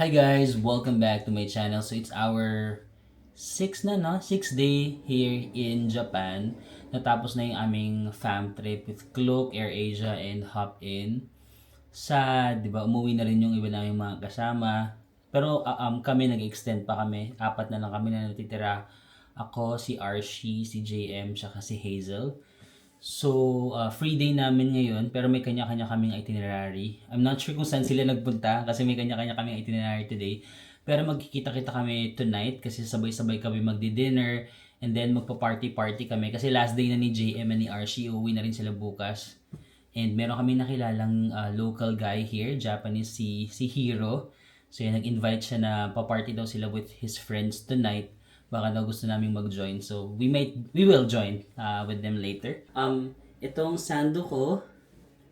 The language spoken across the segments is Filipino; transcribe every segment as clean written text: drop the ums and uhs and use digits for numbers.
Hi guys, welcome back to my channel. So it's our sixth day here in Japan. Natapos na yung aming fam trip with Klook, AirAsia, and Hop In. Sad, di ba? Umuwi na rin yung iba naming mga kasama. Pero kami nag-extend pa kami. Apat na lang kami na natitira. Ako, si Archie, si JM, tsaka si Hazel. So, free day namin ngayon, pero may kanya-kanya kaming itinerary. I'm not sure kung saan sila nagpunta kasi may kanya-kanya kaming itinerary today. Pero magkikita-kita kami tonight kasi sabay-sabay kami magdi-dinner and then magpa-party-party kami kasi last day na ni JM and ni Archie, uuwi na rin sila bukas. And meron kami nakilalang local guy here, Japanese, si Hiro. So, yun, nag-invite siya na pa-party daw sila with his friends tonight. Baka daw gusto naming mag-join. So, we will join with them later. Itong sando ko,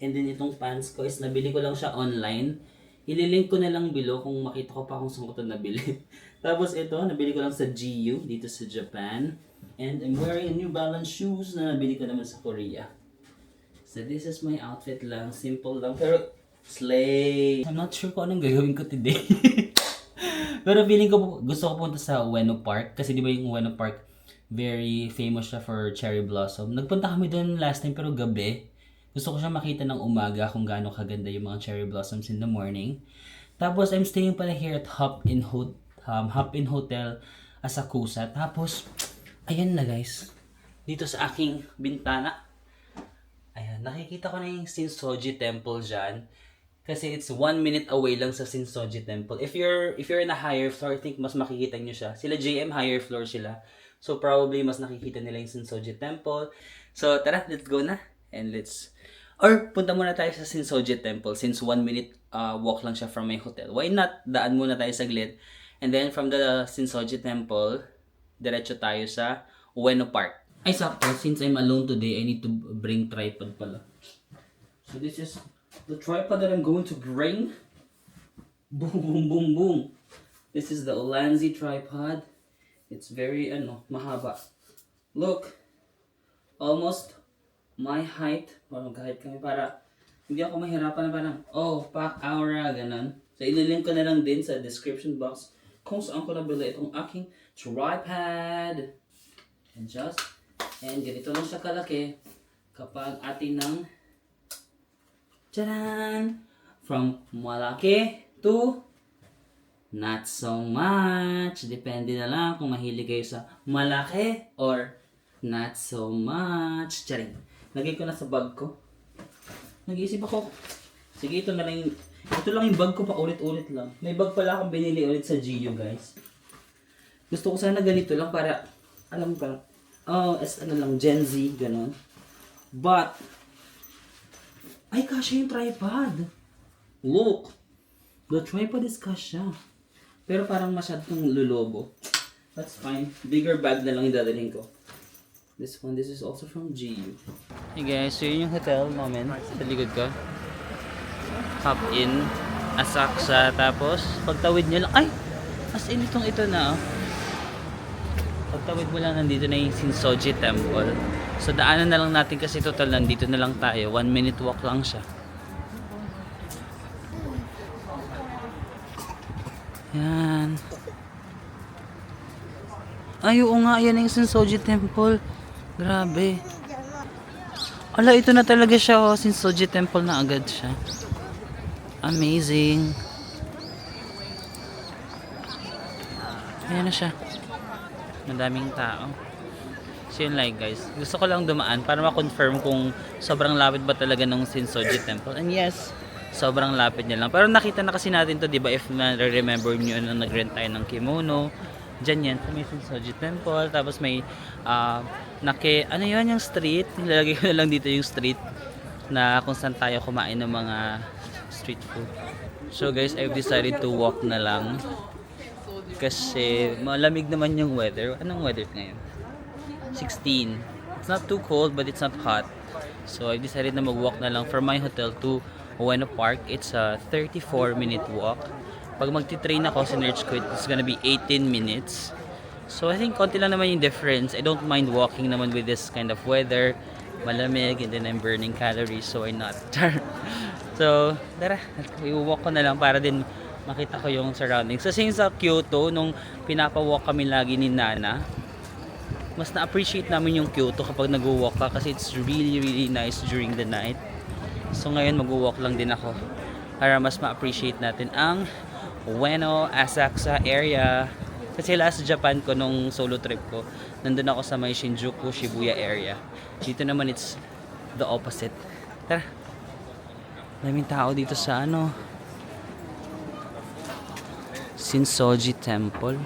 and then itong pants ko is nabili ko lang siya online. Ililink ko na lang below kung makita ko pa kung saan ko ito nabili. Tapos ito, nabili ko lang sa GU dito sa Japan. And I'm wearing a New Balance shoes na nabili ko naman sa Korea. So this is my outfit lang. Simple lang. Pero slay! I'm not sure kung anong gagawin ko today. Pero feeling ko gusto ko punta sa Ueno Park kasi di ba yung Ueno Park very famous siya for cherry blossom. Nagpunta kami doon last time pero gabi. Gusto ko siya makita ng umaga kung gaano kaganda yung mga cherry blossoms in the morning. Tapos I'm staying pala here at Hop In Hotel Asakusa. Tapos ayan na guys. Dito sa aking bintana. Ayan, nakikita ko na yung Shinsoji Temple dyan. Kasi it's 1 minute away lang sa Shinsoji Temple. If you're in a higher floor, I think mas makikita nyo siya. Sila JM higher floor sila. So probably mas nakikita nila yung Shinsoji Temple. So tara, let's go na. And punta muna tayo sa Shinsoji Temple since 1 minute walk lang siya from my hotel. Why not? Daan muna tayo saglit. And then from the Shinsoji Temple, diretso tayo sa Ueno Park. Ay sakto, since I'm alone today, I need to bring tripod pala. So this is the tripod that I'm going to bring. Boom, boom, boom, boom. This is the Olanzi tripod. It's very, mahaba. Look. Almost my height. Parang kahit kami para hindi ako mahirapan na parang, pack aura, ganun. So, ililink ko na lang din sa description box kung saan ko nabili itong aking tripod. And ganito lang siya kalaki kapag atin ng Tcharan! From malaki to not so much. Depende na lang kung mahilig kayo sa malaki or not so much. Tcharing! Lagay ko na sa bag ko. Nag-iisip ako. Sige, ito lang yung bag ko pa ulit-ulit lang. May bag pala akong binili ulit sa GU guys. Gusto ko sana ganito lang para, alam ka, Gen Z, ganon. But, ay, kasya yung tripod. Look. The tripod is kasya. Pero parang masyadong lulobo. That's fine. Bigger bag na lang yung dadalhin ko. This is also from GU. Hey guys, so yun yung hotel namin. Sa likod ko. Hop In Asakusa. Tapos, pagtawid nyo lang. Ay! As in, ito na. Pagtawid mo lang, nandito na yung Shinsoji Temple. So daanan na lang natin kasi total nandito na lang tayo. 1 minute walk lang siya. Yan. Ay, oo nga. Yan yung Shinsoji Temple. Grabe. Ala, ito na talaga siya. Shinsoji Temple na agad siya. Amazing. Ayan na siya. Madaming tao. So yun like guys, gusto ko lang dumaan para ma-confirm kung sobrang lapit ba talaga ng Shinsoji Temple. And yes, sobrang lapit niya lang. Pero nakita na kasi natin to, di ba? If na-remember nyo na nag-rent tayo ng kimono, dyan yan, sa may Shinsoji Temple. Tapos may, ano yun yung street? Nilalagay ko na lang dito yung street na kung saan tayo kumain ng mga street food. So guys, I've decided to walk na lang. Kasi malamig naman yung weather. Anong weather ngayon? 16. It's not too cold but it's not hot. So I decided na mag-walk na lang from my hotel to Ueno Park. It's a 34-minute walk. Pag magti-train ako, sinerch ko, it's gonna be 18 minutes. So I think konti lang naman yung difference. I don't mind walking naman with this kind of weather. Malamig and then I'm burning calories, so why not? So tara, i-walk ko na lang para din makita ko yung surroundings. Kasi sa Kyoto, nung pinapawalk kami lagi ni Nana, mas na-appreciate namin yung Kyoto kapag nag-walk ka kasi it's really nice during the night. So ngayon mag-walk lang din ako para mas ma-appreciate natin ang Ueno, Asakusa area. Kasi last Japan ko nung solo trip ko, nandun ako sa may Shinjuku, Shibuya area. Dito naman it's the opposite. Tara. Daming tao dito sa Shinsoji Temple.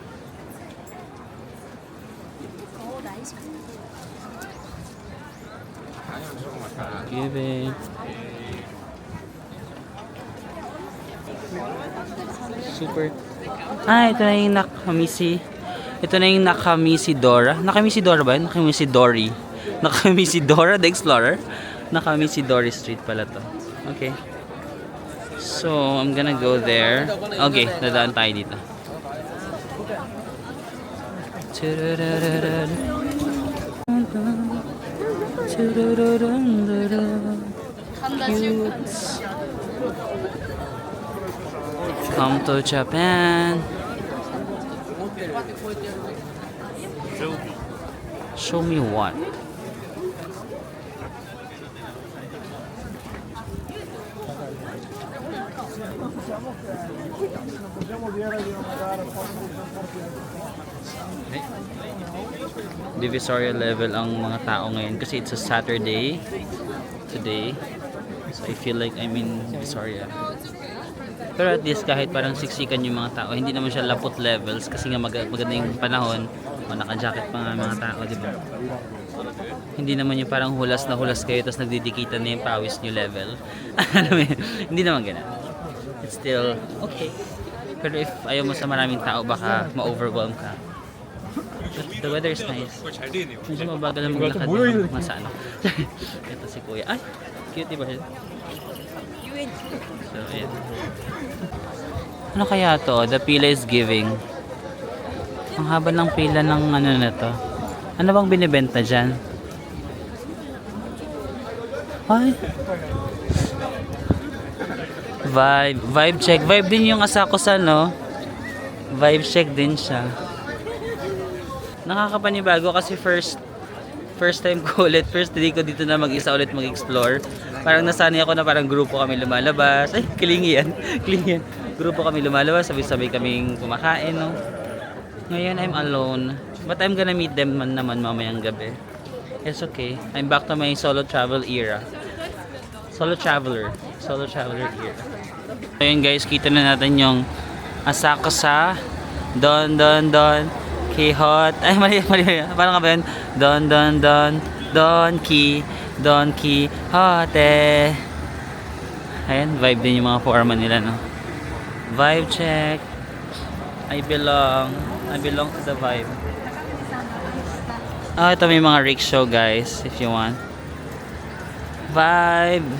Give it. Super. Ito na yung Nakamisi. Ito na yung Nakamisi Dora. Nakamisi Dora ba yun? Nakamisi Dory. Nakamisi Dora the Explorer. Nakamisi Dory Street pala to. Okay. So, I'm gonna go there. Okay, dadaan tayo dito. Come to Japan. Show me what? Divisoria level ang mga tao ngayon kasi it's a Saturday today. So I feel like I'm in Divisoria. Pero at least kahit parang siksikan yung mga tao, hindi naman siya lapot levels kasi nga maganda yung panahon. Naka-jacket pa nga mga tao, di ba? Hindi naman yung parang hulas na hulas kayo tapos nagdidikitan na yung pawis nyo level. Hindi naman ganun. It's still okay. Pero if ayaw mo sa maraming tao, baka ma-overwhelm ka. But the weather is nice. Medyo mabagal ang maglakad ng mga sa Ito si Kuya. Ay! Cute, diba? So, ayan. Ano kaya to? The pila is giving. Ang haba ng pila ng na to. Ano bang binibenta dyan? Ay! Vibe check. Vibe din yung Asakusa, no? Vibe check din siya. Nakakapanibago kasi first time ko ulit, first day ko dito na mag-isa ulit mag-explore. Parang nasanay ako na parang grupo kami lumalabas. Ay, kilingi yan. Grupo kami lumalabas, sabay-sabay kaming kumakain, no? Ngayon, I'm alone. But I'm gonna meet them naman mamayang gabi. It's okay. I'm back to my solo travel era. Solo traveler era. Ayun guys, kita na natin yung Asakusa, Don, Quixote. Ay, mali. Parang ka ba yun? Don Quixote. Ayan, vibe din yung mga foreman nila, no? Vibe check. I belong to the vibe. Ito may mga rickshaw guys, if you want. Vibe.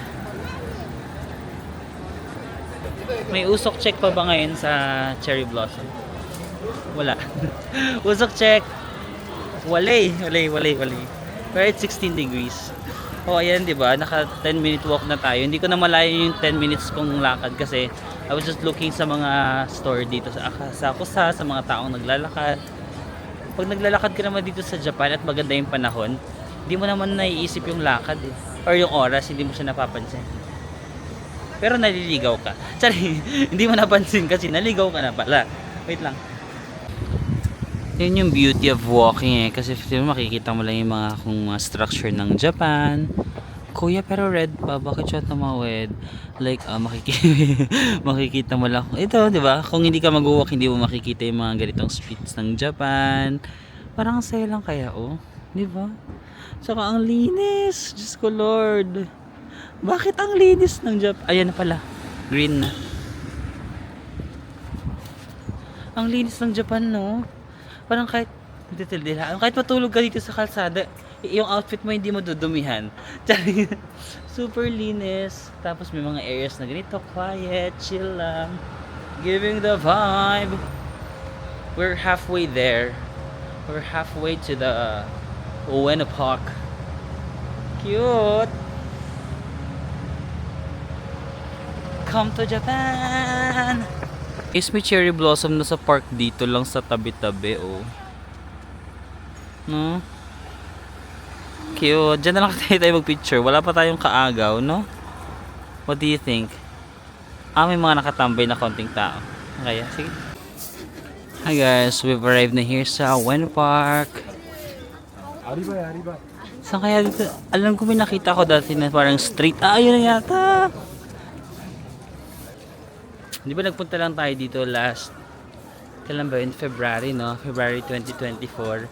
May usok check pa ba ngayon sa Cherry Blossom? Wala. Usok check. Walay. Pero it's 16 degrees. Ayan, 'di ba? Naka 10-minute walk na tayo. Hindi ko na malayo yung 10 minutes kong lakad kasi I was just looking sa mga store dito sa Asakusa, sa mga taong naglalakad. Pag naglalakad ka naman dito sa Japan at maganda yung panahon, hindi mo naman naiisip yung lakad eh. Or yung oras, hindi mo siya napapansin. Pero naliligaw ka. Sorry, hindi mo napansin kasi naligaw ka na pala. Wait lang. Yun yung beauty of walking eh. Kasi makikita mo lang yung mga structure ng Japan. Kuya, pero red pa. Bakit siya tumawid? Like, makikita mo lang. Ito, di ba? Kung hindi ka mag-walk, hindi mo makikita yung mga ganitong streets ng Japan. Parang saya lang kaya, oh. Di ba? Saka ang linis. Diyos ko, Lord. Bakit ang linis ng Japan? Ayan na pala. Green na. Ang linis ng Japan, no? Parang kahit matulog ka dito sa kalsada, yung outfit mo hindi mo dudumihan. Super linis. Tapos may mga areas na ganito, quiet, chill lang. Giving the vibe. We're halfway there. We're halfway to the Ueno Park. Cute. Come to Japan. Is may cherry blossom na sa park dito lang sa tabi-tabi, oh. No? Cute. Diyan na lang tayo mag-picture. Wala pa tayong kaagaw, no? What do you think? May mga nakatambay na konting tao. Kaya, sige. Hi guys, we've arrived na here sa Wen Park. Arriba. Saan kaya dito? Alam ko may nakita ko dati na parang street. Ayun na yata. Di ba nagpunta lang tayo dito last, kailan ba yun? February, no? February 2024.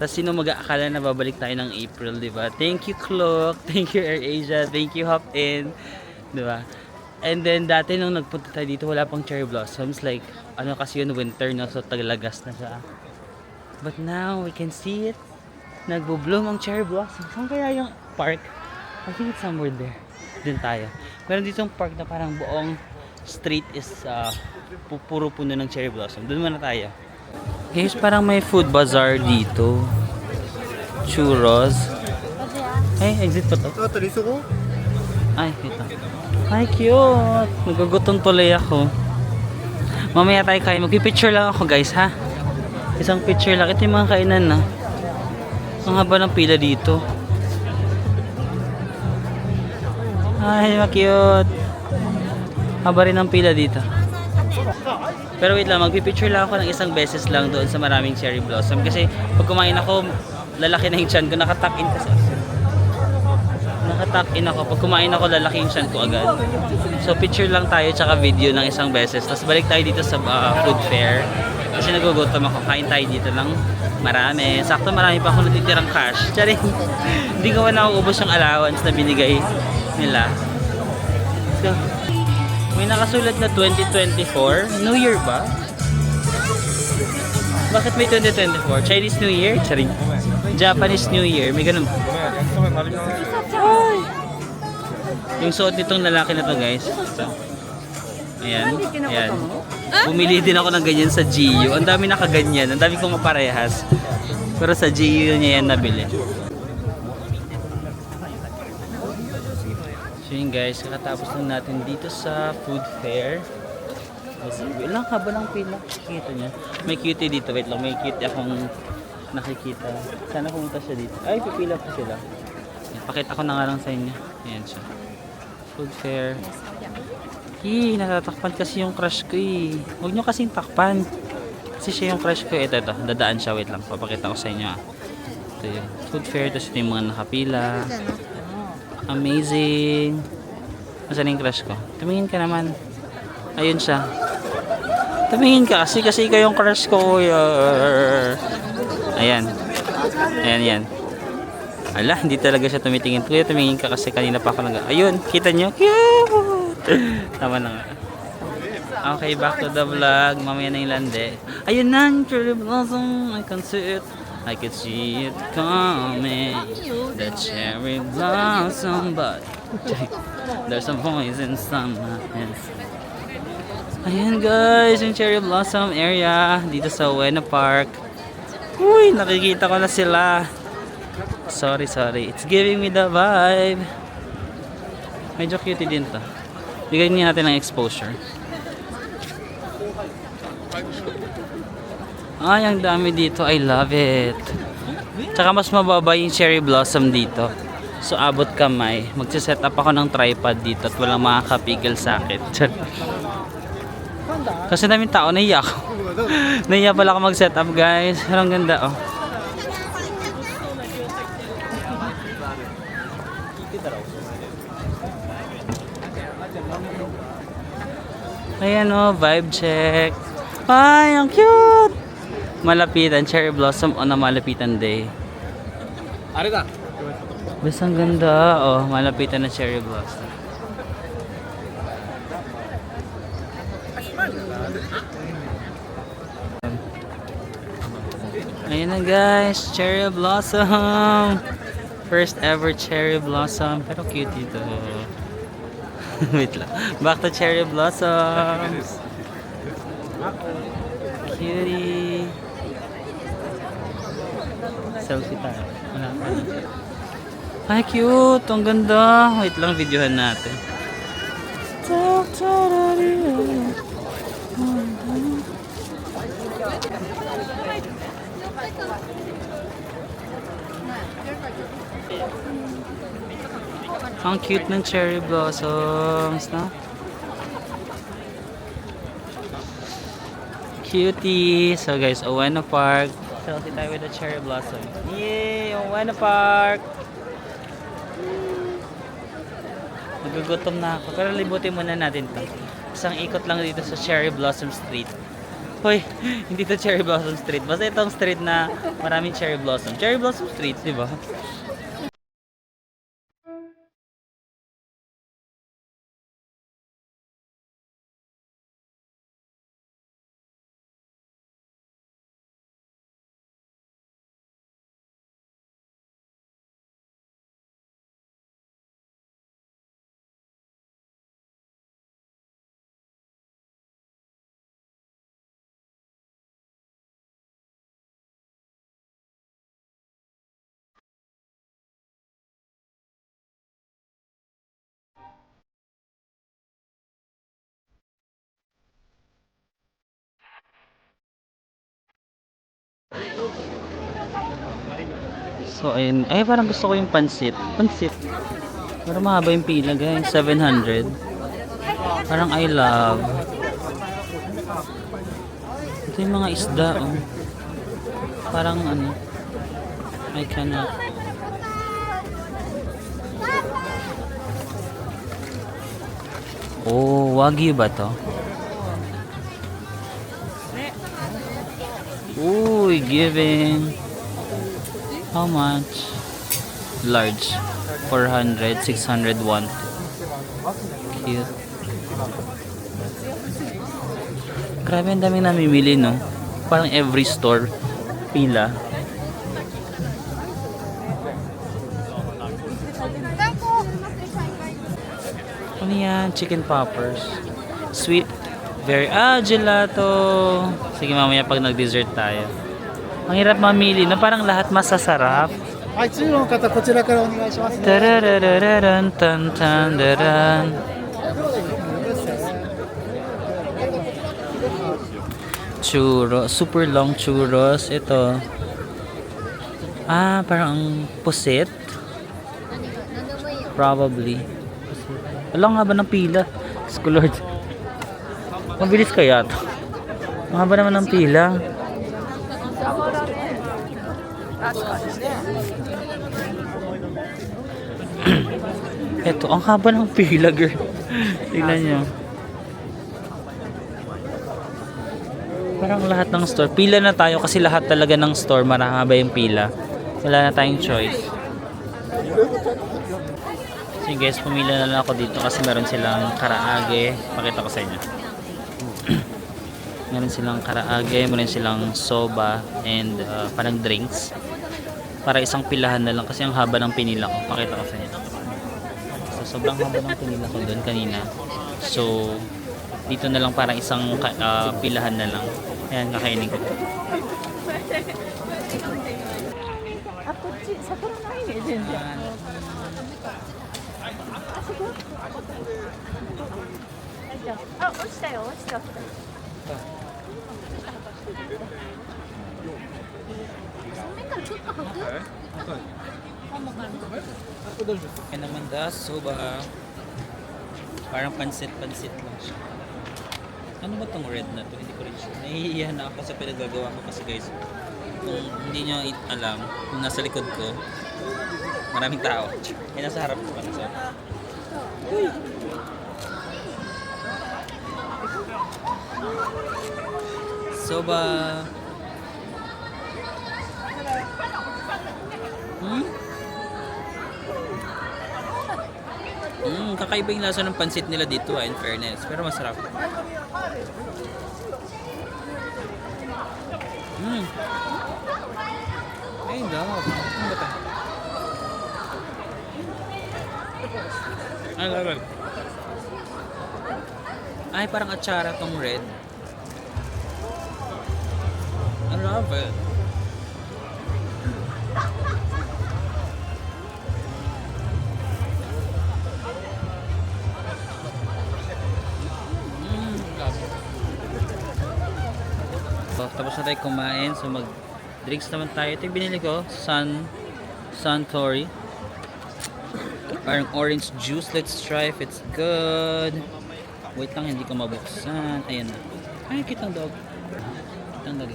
Tapos sino mag-aakala na babalik tayo ng April, di ba? Thank you, Cloak. Thank you, AirAsia. Thank you, Hop In. Di ba? And then, dati nung nagpunta tayo dito, wala pang cherry blossoms. Like, ano kasi yun, winter, no? So, tagalagas na siya. But now, we can see it. Nagbo-bloom ang cherry blossom. Saan kaya yung park? I think it's somewhere there. Doon tayo. Meron dito yung park na parang buong street is puro puno ng cherry blossom. Doon muna tayo. Guys, parang may food bazaar dito. Churros. Ay, exit pa to. Ay, ito. Ay, cute. Nagagutom tuloy ako. Mamaya tayo kain. Magpipicture lang ako, guys, ha? Isang picture lang. Ito yung mga kainan, na. Ang haba ng pila dito. Ay, cute. Haba rin ang pila dito. Pero wait lang, magpipicture lang ako ng isang beses lang doon sa maraming cherry blossom. Kasi pag kumain ako, lalaki na yung tiyan ko. Nakatuck in kasi. Nakatuck in ako. Pag kumain ako, lalaki yung tiyan ko agad. So picture lang tayo tsaka video ng isang beses. Tapos balik tayo dito sa food fair. Kasi nagugutom ako. Kain tayo dito ng marami. Sakto marami pa ako natitirang cash. Charing. Hindi ko na nauubos yung allowance na binigay nila. So, may nakasulat na 2024. New Year ba? Bakit may 2024? Chinese New Year? Charing. Japanese New Year. May ganun. Ay! Yung suot nitong lalaki na to, guys. So, ayan. Ayan. Bumili din ako ng ganyan sa GU. Ang dami nakaganyan. Ang dami kong maparehas. Pero sa GU niya yan nabili. So yun guys, kakatapos lang natin dito sa food fair. Ilang haba ng pila. Kita niya. May cutie dito. Wait lang, may cutie akong nakikita. Sana pumunta siya dito. Ay, pipila po sila. Pakita ko na nga lang sa inyo. Ayan siya. Food fair. Natatakpan kasi yung crush ko eh. Huwag nyo kasing takpan. Kasi siya yung crush ko. Ito. Dadaan siya. Wait lang. Papakita ko sa inyo. Ito yung food fair. Tapos ito yung mga nakapila. Amazing. Nasaan yung crush ko? Tumingin ka naman. Ayun siya. Tumingin ka kasi ikaw yung crush ko. Ayan. Ayan. Ala, hindi talaga siya tumitingin. Kuya, tumingin ka kasi kanina pa ako ayun, kita nyo? Cute! Tama na nga. Okay, back to the vlog. Mamaya na yung lande. Ayun na, cherry blossom. I can see it. I could see it coming, the cherry blossom, but there's a voice inside my head. Ayan guys, yung cherry blossom area dito sa Wen Park. Uy, nakikita ko na sila. Sorry, it's giving me the vibe. Medyo cute din to. Bigyan niya natin ng exposure. Ay, ang dami dito. I love it. Tsaka mas mababa yung cherry blossom dito. So, abot kamay. Magsiset up ako ng tripod dito at walang makakapigil sa akin. Kasi daming tao, naiyak ako. Naiyak pala ako mag-set up, guys. Pero ang ganda, oh. Ayan, oh. Vibe check. Ay, ang cute! Malapitan, cherry blossom on a malapitan day. Arida. Basta ang ganda. Oh, malapitan na cherry blossom. Ayan na guys, cherry blossom. First ever cherry blossom. Pero cute dito. Wait lang. Back to cherry blossoms. Cutie. Selfie tayo. Ay, cute. Ang ganda. Wait lang, videohan natin. Ang cute ng cherry blossoms, no? Cutie! So guys, Owena Park. Selfie tayo with the cherry blossom. Yay! Owena Park! Nagugutom na ako. Pero libutin muna natin to. Isang ikot lang dito sa Cherry Blossom Street. Hoy, hindi to Cherry Blossom Street. Basta itong street na maraming cherry blossom. Cherry Blossom Street, di ba? So, ayun. Ay, parang gusto ko yung pansit. Pansit. Pero mahaba yung pila, guys. 700. Parang I love. Ito yung mga isda, oh. Parang ano. I cannot. Oh, Wagyu ba to? Uy, giving. How much? Large. 400, 601. Cute. Grabe, ang daming namimili, no? Parang every store. Pila. Ano yan? Chicken poppers. Sweet. Very, gelato. Sige, mamaya pag nag-dessert tayo. Ang hirap mamili, no? Parang lahat masasarap. はい、通路の方、こちらからお願いしますね。Tararararan, tan, tan, daran. Churro, super long churros. Ito. Parang pusit. Probably. Alam nga ba ng pila? Lord. Mabilis kaya ito. Ang haba naman ng pila. Ito, ang haba ng pila, girl. Tignan nyo. Parang lahat ng store. Pila na tayo kasi lahat talaga ng store marahaba yung pila. Wala na tayong choice. So guys, pumila na lang ako dito kasi meron silang karaage. Pakita ko sa inyo. Meron silang karaage, meron silang soba and parang drinks. Para isang pilahan na lang kasi ang haba ng pinila ko. Pakita ko sa inyo. So sobrang haba ng pinila ko doon kanina. So dito na lang parang isang pilahan na lang. Ayan, kakainin ko. Kaya naman soba. Parang pansit-pansit lang siya. Ano ba tong red na to? Hindi ko rin sure. Nahihiya na ako sa pinagagawa ko kasi guys. Kung hindi nyo alam, kung nasa likod ko, maraming tao. Eh, nasa harap ko pa. So, soba. Kakaiba yung lasa ng pansit nila dito in fairness. Pero masarap. Ay, love. Ano ba ito? I love it. Ay, parang atsara tong red. I love it. Tapos na tayo kumain. So mag-drinks naman tayo. Ito yung binili ko. Suntory. Parang orange juice. Let's try if it's good. Wait lang, hindi ko mabuksan. Ayan na. Ay, kitang dog. Kitang dog.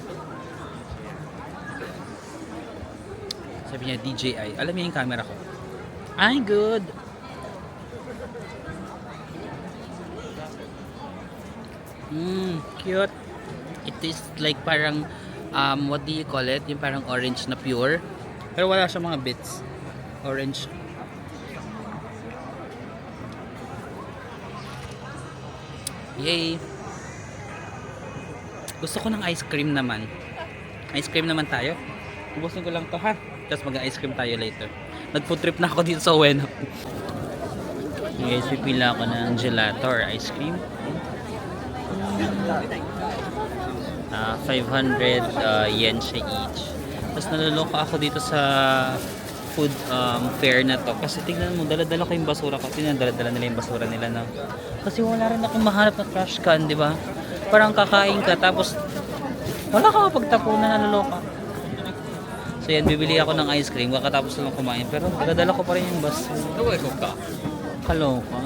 Sabi niya, DJI. Alam niya yung camera ko. Ay, good. Cute. It tastes like parang, what do you call it? Yung parang orange na pure. Pero wala siya mga bits. Orange. Yay! Gusto ko ng ice cream naman. Ice cream naman tayo. Ubusin ko lang to ha. Tapos mag-ice cream tayo later. Nag-food trip na ako dito sa Ueno. Guys, pipila ako ng gelato or ice cream. 500 yen siya each. Tapos naluloko ako dito sa food fair na to. Kasi tingnan mo, dala-dala ko yung basura ko. Dala-dala nila yung basura nila na. Kasi wala rin akong mahanap na trash can, di ba? Parang kakain ka tapos wala ka pagtapunan, naluloko. So yan, bibili ako ng ice cream kakatapos lang kumain. Pero dala-dala ko pa rin yung basura. Kaloka.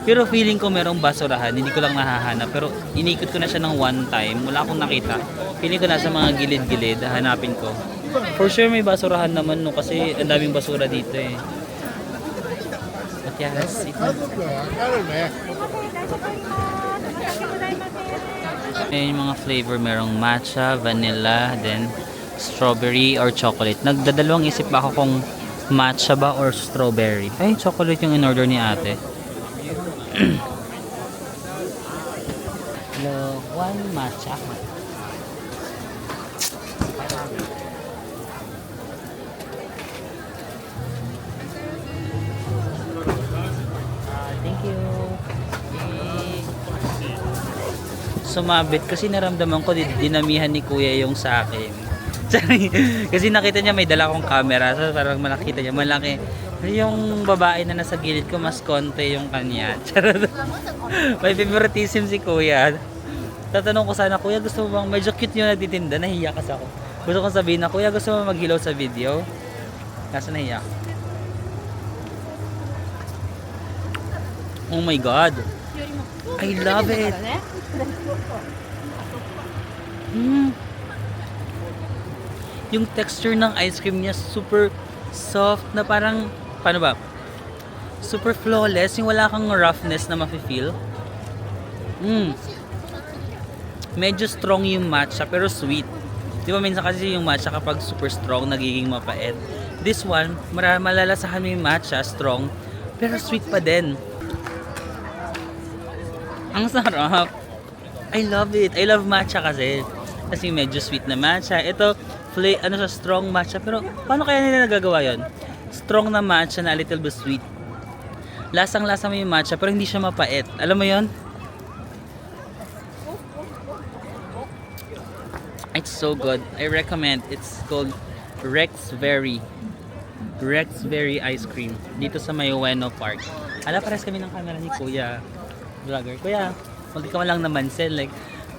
Pero feeling ko merong basurahan, hindi ko lang nahahanap. Pero inikot ko na siya ng one time, wala akong nakita. Feeling ko nasa mga gilid-gilid, hanapin ko. For sure may basurahan naman no, kasi ang daming basura dito eh. But yeah, let's see. May mga flavor, merong matcha, vanilla, then strawberry or chocolate. Nagdadalawang isip ba ako kung matcha ba or strawberry. Ay, chocolate yung in-order ni ate. Hello, one matcha. Thank you. Sumabit kasi naramdaman ko dinamihan ni kuya yung sa akin. Kasi nakita niya may dala akong camera, so parang malakita niya malaki. Yung babae na nasa gilid ko mas konti yung kanya. May favoritism si kuya. Tatanong ko sana, kuya gusto mo bang medyo cute yung nagtitinda? Nahiya kasi ako. Gusto kong sabihin na, kuya gusto mo maghilaw sa video? Kaso nahiya. Oh my god. I love it. Yung texture ng ice cream niya super soft na parang, paano ba? Super flawless, yung wala kang roughness na mafe-feel. Medyo strong yung matcha pero sweet. Di ba minsan kasi yung matcha kapag super strong nagiging mapait. This one, malalasahan mo yung matcha, strong, pero sweet pa din. Ang sarap. I love it. I love matcha kasi. Kasi medyo sweet na matcha. Ito, sa strong matcha. Pero paano kaya nila nagagawa yon? Strong na matcha na a little bit sweet. Lasang-lasa mo yung matcha pero hindi siya mapait. Alam mo yon? It's so good. I recommend. It's called Rex Berry Ice Cream. Dito sa may Ueno Park. Pares kami ng camera ni Kuya Vlogger. Kuya, hindi ka man lang naman sel. Like,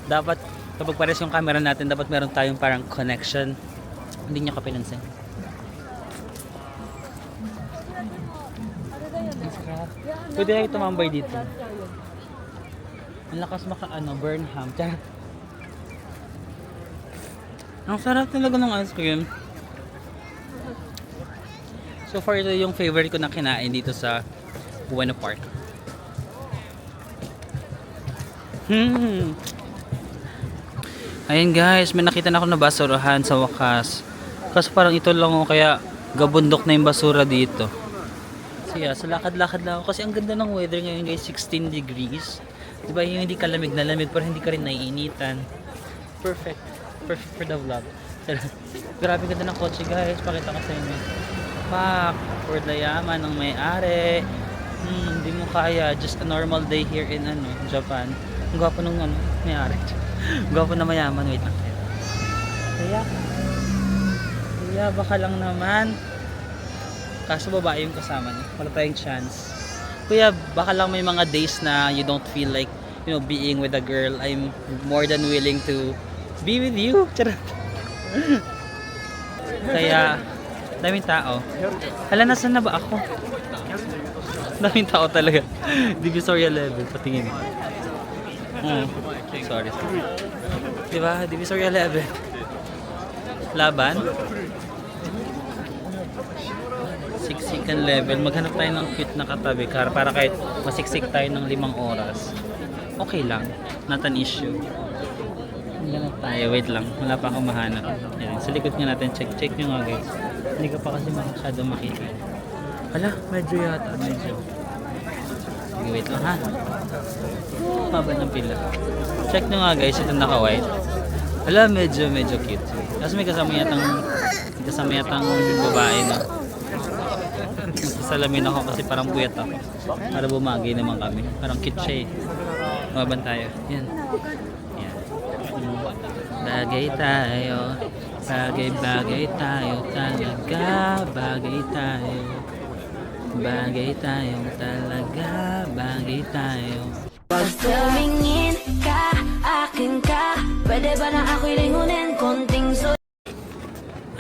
dapat kapag pares yung camera natin, dapat meron tayong parang connection. Hindi niya ka pinansin. Pwede tayo tumambay dito. Ang lakas Burnham. Ang sarap talaga ng ice cream. So far, ito yung favorite ko na kinain dito sa Ueno Park. Ayun guys, may nakita na ako na basurahan sa wakas. Kasi parang ito lang o kaya gabundok na yung basura dito. So yeah, so lakad-lakad lang ako. Kasi ang ganda ng weather ngayon guys, 16 degrees. Diba yung hindi ka lamig na lamig pero hindi ka rin naiinitan. Perfect for the vlog. Grabe ganda ng kotse guys, pakita ko sa inyo. Pak, for the yaman ng may-ari. Hindi mo kaya, just a normal day here in Japan. Ang gwapo nung may-ari. Gwapo na mayaman, wait lang. Kaya baka lang naman. Kaso babae yung kasama niya. Wala tayong chance. Kuya, baka lang may mga days na you don't feel like, being with a girl. I'm more than willing to be with you. Charot. Kaya, daming tao. Hala, nasan na ba ako? Daming tao talaga. Divisoria level, patingin. Sorry. Diba? Divisoria level. Laban. Siksikan level. Maghanap tayo ng cute na katabi para kahit masiksik tayo ng 5 oras. Okay lang. Not an issue. Ganap tayo. Wait lang. Wala pa akong mahanap. Yan. Sa likod nga natin. Check nyo nga guys. Hindi ka pa kasi masyado makikita. Hala, medyo yata. Medyo. Sige, wait lang ha. Haba ng pila. Check nyo nga guys. Ito naka-white. Hala, medyo cute. Tapos may kasama yatang babae na. Salamin ako kasi parang puyat ako. Para bumagi naman kami. Parang cute siya eh. Maban tayo. Yan. Bagay tayo. Bagay tayo talaga. Bagay tayo. Bagay tayo talaga. Bagay tayo. Pag tumingin ka, akin ka. Pwede ba na ako'y lingunin? Konting so.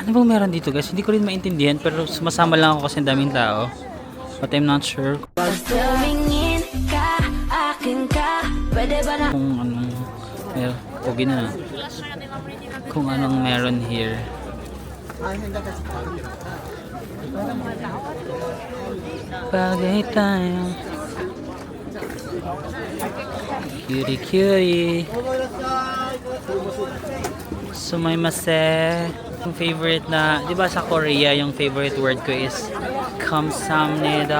Ano bang meron dito guys? Hindi ko rin maintindihan pero sumasama lang ako kasi ang daming tao. But I'm not sure Pag tumingin ka, akin ka. Pwede ba na kung anong meron. Okay na. Kung anong meron here. Bagay tayo. Cutie. Sumaymase. Yung favorite na, di ba sa Korea, yung favorite word ko is kamsamnida.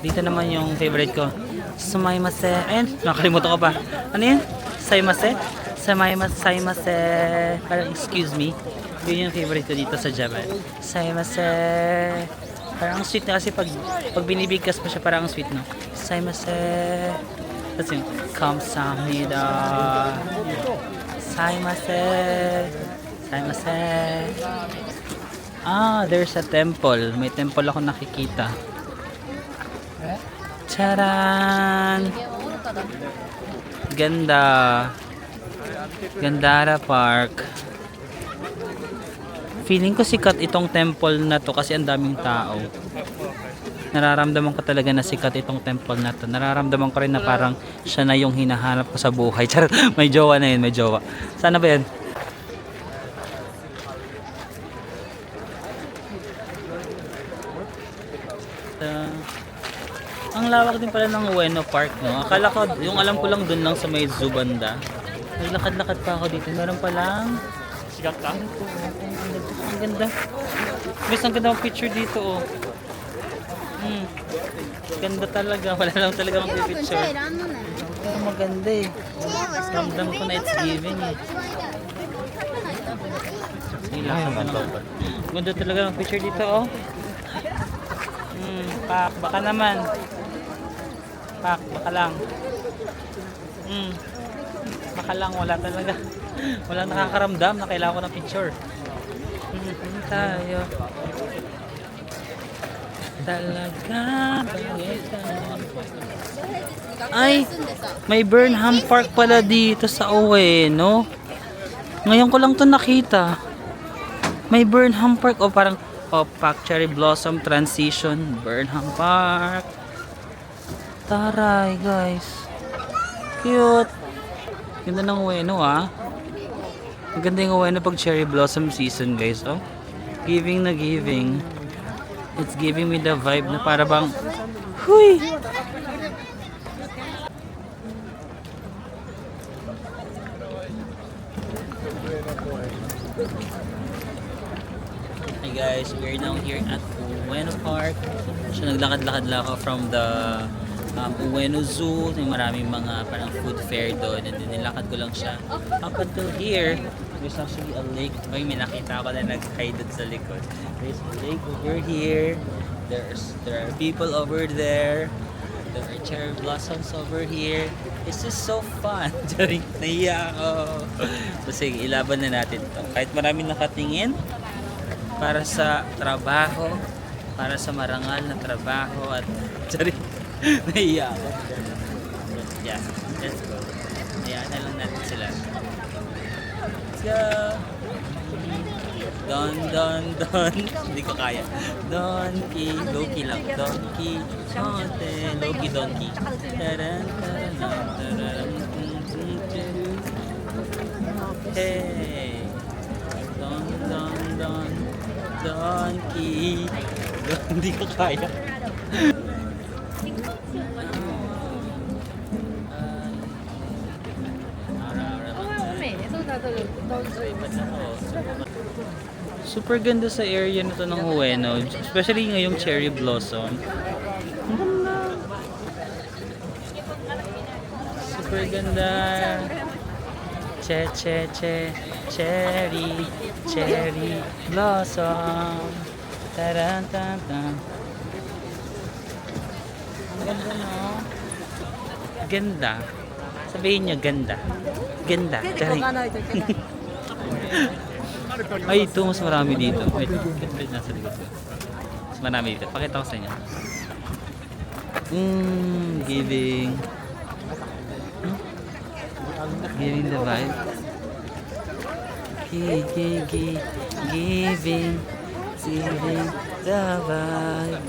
Dito naman yung favorite ko. Sumaymase. Ayun, nakalimutan ko pa. Ano yun? Saimase? Saimase. Parang excuse me. Yun yung favorite ko dito sa Japan. Saimase. Parang ang sweet na kasi pag binibigkas mo siya parang ang sweet, no? Saimase. Tapos yung kamsamnida. Saimase. Saimase. Ah, there's a temple. May temple ako nakikita. Charan! Ganda. Gandara Park. Feeling ko sikat itong temple na to kasi ang daming tao. Nararamdaman ko talaga na sikat itong temple na to. Nararamdaman ko rin na parang siya na yung hinahanap ko sa buhay. Charot, may jowa na yun, may jowa. Sana ba yan? Ang lawak din pala ng Ueno Park, no? Akala ko, yung alam ko lang dun lang sa may zoo banda. Naglakad-lakad pa ako dito. Meron palang sigakang. Ang ganda. Guys, ang ganda ng picture dito, oh. Ganda talaga. Wala lang talaga mag-picture. Pero maganda eh. Ramdam ko na it's giving eh. Ganda talaga ng picture dito, oh. Pak, baka naman. Pak, baka lang. Baka lang, wala talaga. Walang nakakaramdam na kailangan ko ng picture. Tayo. Talaga. Ay, may Burnham Park pala dito sa Ueno. Ngayon ko lang to nakita. May Burnham Park o parang Park Cherry Blossom Transition Burnham Park. Taray guys. Cute. Ganda ng Ueno ah. Maganda yung Ueno pag cherry blossom season guys. Oh. Giving na giving. It's giving me the vibe na para bang huy. Hey guys, we're now here at Ueno Park. So naglakad-lakad lang ako from the Ueno Zoo. Yung maraming mga parang food fair doon. And then nilakad ko lang siya up until here. There's actually a lake. May nakita ako na nag-hide doon sa likod. There's a lake over here. There are people over there. There are cherry blossoms over here. This is so fun. Jaring, nahiya ako. So sige, ilaban na natin to. Kahit maraming nakatingin para sa trabaho, para sa marangal na trabaho at jaring, nahiya ako. Yeah, let's go. Hayaan na lang natin sila. go! Don. Hindi ko kaya. Donkey. Loki lang. Donkey. Honte. Loki donkey. Taran, taran, taran, hey. Don. Donkey. Hindi ko kaya. Super ganda sa area nito ng Ueno, especially ngayong cherry blossom. Ang ganda. Super ganda. Cherry blossom. Taran. Ang ganda, no? Ganda. Sabihin niyo ganda. Ganda. Cherry. Ay, ito mas marami dito. Wait, nasa likod ko. Mas marami dito. Pakita ko sa inyo. Giving. Giving the vibe. Giving the vibe.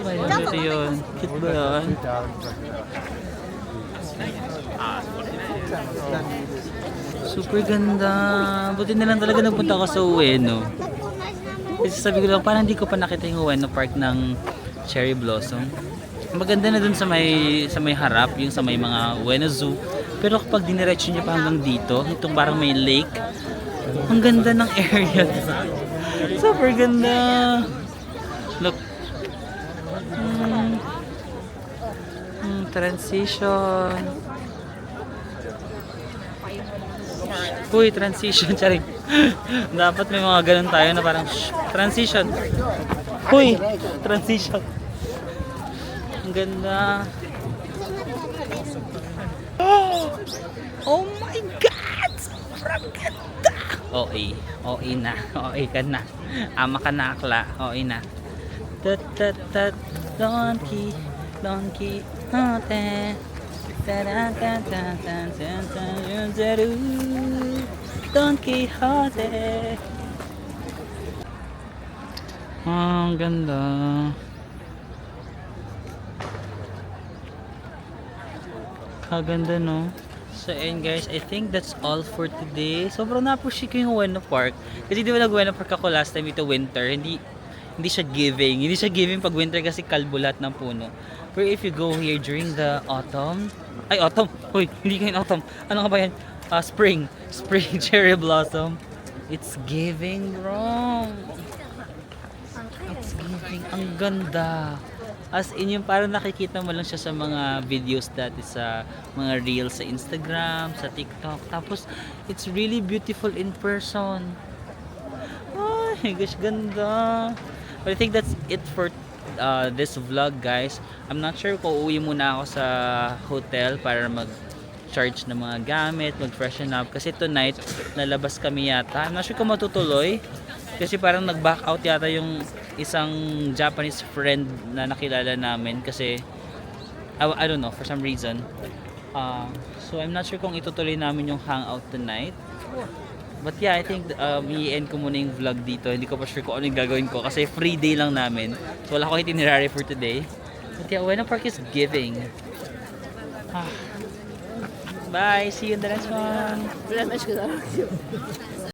May dito yun. Cute ba yun? Super ganda. Buti na lang talaga nagpunta ako sa Ueno. Kasi sabi ko lang, parang hindi ko pa nakita yung Ueno Park ng cherry blossom. Maganda na dun sa may harap, yung sa may mga Ueno Zoo. Pero kapag diniretso niya pa hanggang dito, itong parang may lake, ang ganda ng area. Super ganda. Look. Transition. Uy, transition, charing. Dapat may mga ganun tayo na parang transition. Uy, transition. Ang ganda. Oh my God! Sobrang ganda! OA na. OA ka na. Ama ka na, akla. OA na. Donkey. Hote. Don Quixote. Ang ganda. Kaganda, no? So and guys, I think that's all for today. Sobrang na-appreciate ko yung Ueno Park. Kasi di ba nag-Ueno Park ako last time ito winter. Hindi siya giving. Hindi siya giving pag winter kasi kalbo lahat ng puno. Pero if you go here during the autumn, autumn. Uy, hindi kayo autumn. Ano nga ba yan? Spring cherry blossom. It's giving, bro. It's giving. Ang ganda. As in yung parang nakikita mo lang siya sa mga videos dati sa mga reels sa Instagram, sa TikTok. Tapos, it's really beautiful in person. Oh my gosh, ganda. But I think that's it for this vlog, guys. I'm not sure kung uuwi muna ako sa hotel para mag-charge ng mga gamit, mag-freshen up. Kasi tonight, lalabas kami yata. I'm not sure kung matutuloy. Kasi parang nag-back out yata yung isang Japanese friend na nakilala namin. Kasi, I don't know, for some reason. So, I'm not sure kung itutuloy namin yung hangout tonight. But yeah, I think i-end ko muna yung vlog dito. Hindi ko pa sure kung ano yung gagawin ko kasi free day lang namin. So wala ko itinerary for today. But yeah, Ueno Park is giving. Bye! See you in the next one!